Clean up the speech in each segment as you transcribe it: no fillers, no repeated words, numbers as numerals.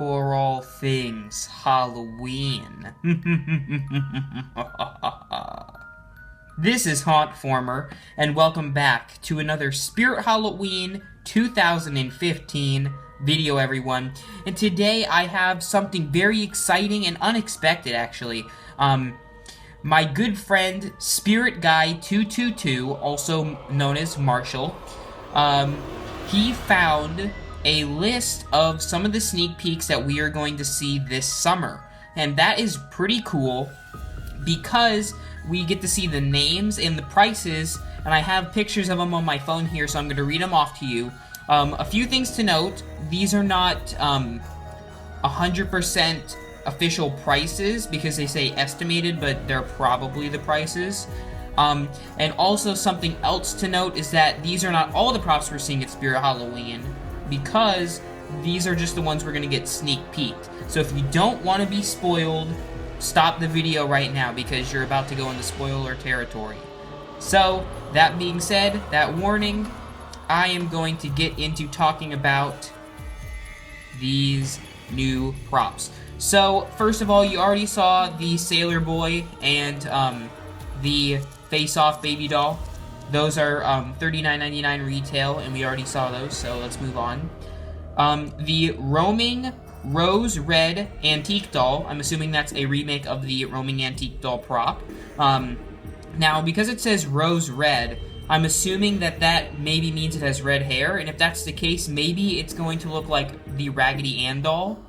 for all things Halloween. This is Hauntformer, and welcome back to another Spirit Halloween 2015 video, everyone. And today I have something very exciting and unexpected, actually. My good friend Spirit Guy222, also known as Marshall, he found a list of some of the sneak peeks that we are going to see this summer. And that is pretty cool because we get to see the names and the prices, and I have pictures of them on my phone here, so I'm going to read them off to you. A few things to note: these are not 100% official prices because they say estimated, but they're probably the prices. And also something else to note is that these are not all the props we're seeing at Spirit Halloween, because these are just the ones we're going to get sneak peeked. So if you don't want to be spoiled, stop the video right now because you're about to go into spoiler territory. So, that being said, that warning, I am going to get into talking about these new props. So, first of all, you already saw the Sailor Boy and the Face-Off Baby Doll. Those are $39.99 retail, and we already saw those, so let's move on. The Roaming Rose Red Antique Doll, I'm assuming that's a remake of the Roaming Antique Doll prop. Now, because it says Rose Red, I'm assuming that that maybe means it has red hair, and if that's the case, maybe it's going to look like the Raggedy Ann doll,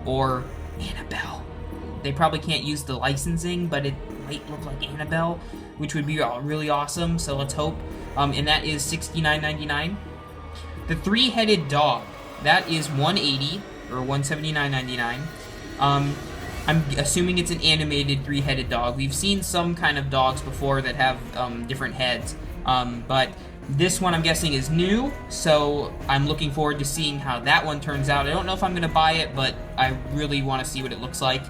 or Annabelle. They probably can't use the licensing, but it might look like Annabelle, which would be really awesome, so let's hope. And that is $69.99. The Three-Headed Dog, that is $180 or $179.99. I'm assuming it's an animated three-headed dog. We've seen some kind of dogs before that have different heads, but this one I'm guessing is new, so I'm looking forward to seeing how that one turns out. I don't know if I'm going to buy it, but I really want to see what it looks like.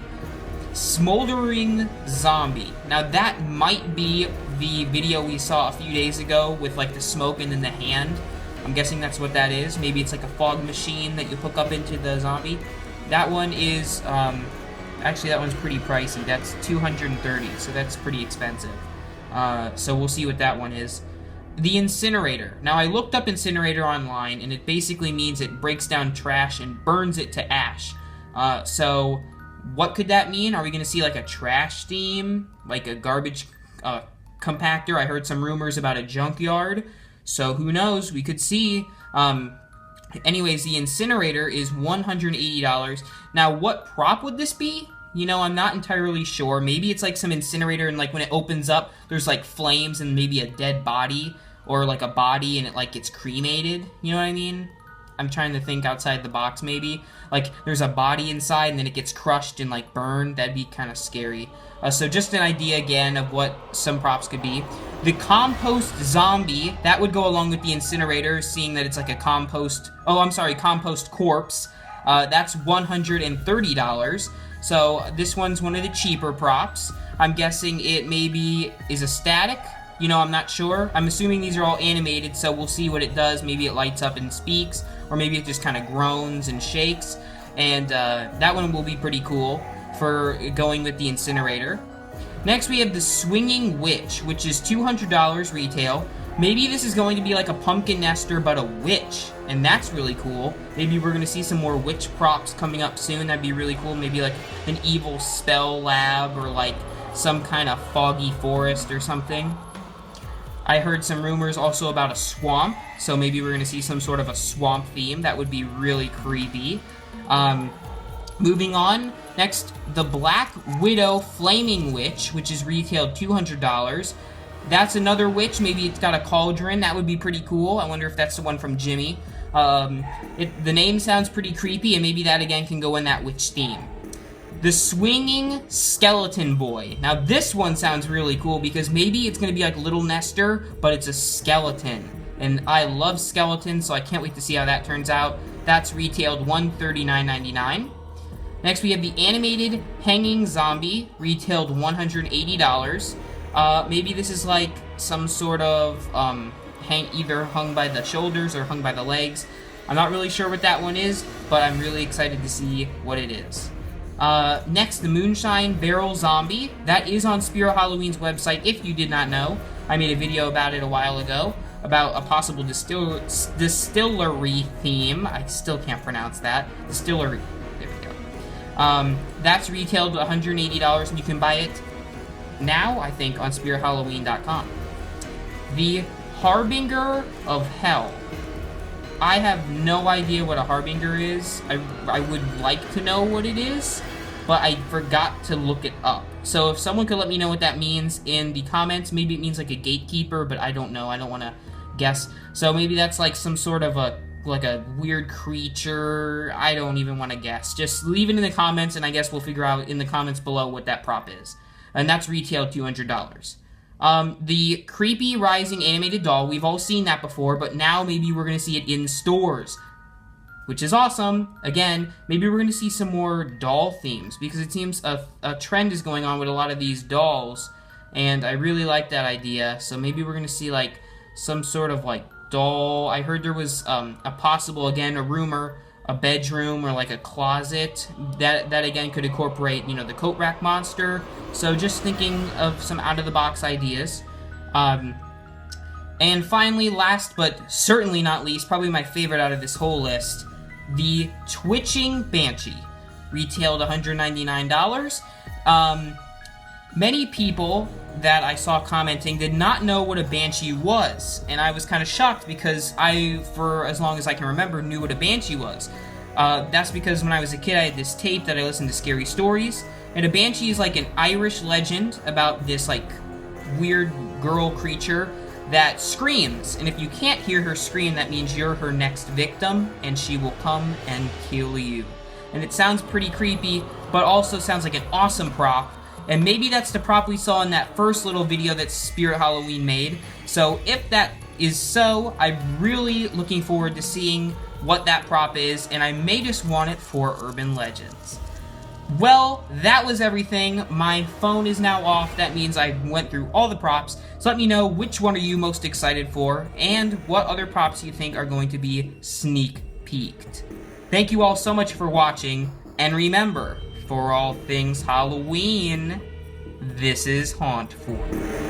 Smoldering Zombie. Now that might be the video we saw a few days ago with like the smoke and then the hand. I'm guessing that's what that is. Maybe it's like a fog machine that you hook up into the zombie. That one is, actually that one's pretty pricey. That's $230, so that's pretty expensive. So we'll see what that one is. The Incinerator. Now I looked up Incinerator online, and it basically means it breaks down trash and burns it to ash. So what could that mean? Are we going to see like a trash theme? Like a garbage compactor? I heard some rumors about a junkyard. So who knows? We could see. Anyways, the Incinerator is $180. Now, what prop would this be? You know, I'm not entirely sure. Maybe it's like some incinerator, and like when it opens up, there's like flames and maybe a dead body, or like a body and it like gets cremated. You know what I mean? I'm trying to think outside the box, maybe. Like, there's a body inside and then it gets crushed and like burned. That'd be kind of scary. So just an idea again of what some props could be. The Compost Zombie, that would go along with the Incinerator, seeing that it's like a compost corpse. That's $130. So this one's one of the cheaper props. I'm guessing it maybe is a static. You know, I'm not sure. I'm assuming these are all animated, so we'll see what it does. Maybe it lights up and speaks, or maybe it just kind of groans and shakes. And that one will be pretty cool for going with the Incinerator. Next, we have the Swinging Witch, which is $200 retail. Maybe this is going to be like a pumpkin nester, but a witch, and that's really cool. Maybe we're going to see some more witch props coming up soon. That'd be really cool. Maybe like an evil spell lab, or like some kind of foggy forest or something. I heard some rumors also about a swamp, so maybe we're going to see some sort of a swamp theme. That would be really creepy. Moving on, next, the Black Widow Flaming Witch, which is retailed $200. That's another witch. Maybe it's got a cauldron. That would be pretty cool. I wonder if that's the one from Jimmy. The name sounds pretty creepy, and maybe that again can go in that witch theme. The Swinging Skeleton Boy. Now this one sounds really cool because maybe it's going to be like Little Nestor, but it's a skeleton. And I love skeletons, so I can't wait to see how that turns out. That's retailed $139.99. Next, we have the Animated Hanging Zombie, retailed $180. Maybe this is like some sort of either hung by the shoulders or hung by the legs. I'm not really sure what that one is, but I'm really excited to see what it is. Next, the Moonshine Barrel Zombie. That is on Spirit Halloween's website, if you did not know. I made a video about it a while ago, about a possible distillery theme. I still can't pronounce that. Distillery. There we go. That's retailed at $180, and you can buy it now, I think, on SpiritHalloween.com. The Harbinger of Hell. I have no idea what a Harbinger is. I would like to know what it is, but I forgot to look it up. So if someone could let me know what that means in the comments, maybe it means like a gatekeeper, but I don't know. I don't want to guess. So maybe that's like some sort of a weird creature. I don't even want to guess. Just leave it in the comments, and I guess we'll figure out in the comments below what that prop is. And that's retailed $200. The creepy rising animated doll, we've all seen that before, but now maybe we're going to see it in stores, which is awesome. Again, maybe we're going to see some more doll themes, because it seems a trend is going on with a lot of these dolls, and I really like that idea. So maybe we're going to see like some sort of like doll. I heard there was a possible, again, a rumor, a bedroom or like a closet that again could incorporate, you know, the coat rack monster. So just thinking of some out-of-the-box ideas. And finally, last but certainly not least, probably my favorite out of this whole list, the Twitching Banshee. Retailed $199. Many people that I saw commenting did not know what a banshee was, and I was kind of shocked because I, for as long as I can remember, knew what a banshee was. That's because when I was a kid I had this tape that I listened to scary stories, and a banshee is like an Irish legend about this like weird girl creature that screams, and if you can't hear her scream, that means you're her next victim, and she will come and kill you. And it sounds pretty creepy, but also sounds like an awesome prop. And maybe that's the prop we saw in that first little video that Spirit Halloween made. So if that is so, I'm really looking forward to seeing what that prop is, and I may just want it for Urban Legends. Well, that was everything. My phone is now off. That means I went through all the props. So let me know which one are you most excited for, and what other props you think are going to be sneak peeked. Thank you all so much for watching, and remember, for all things Halloween, this is hauntformer.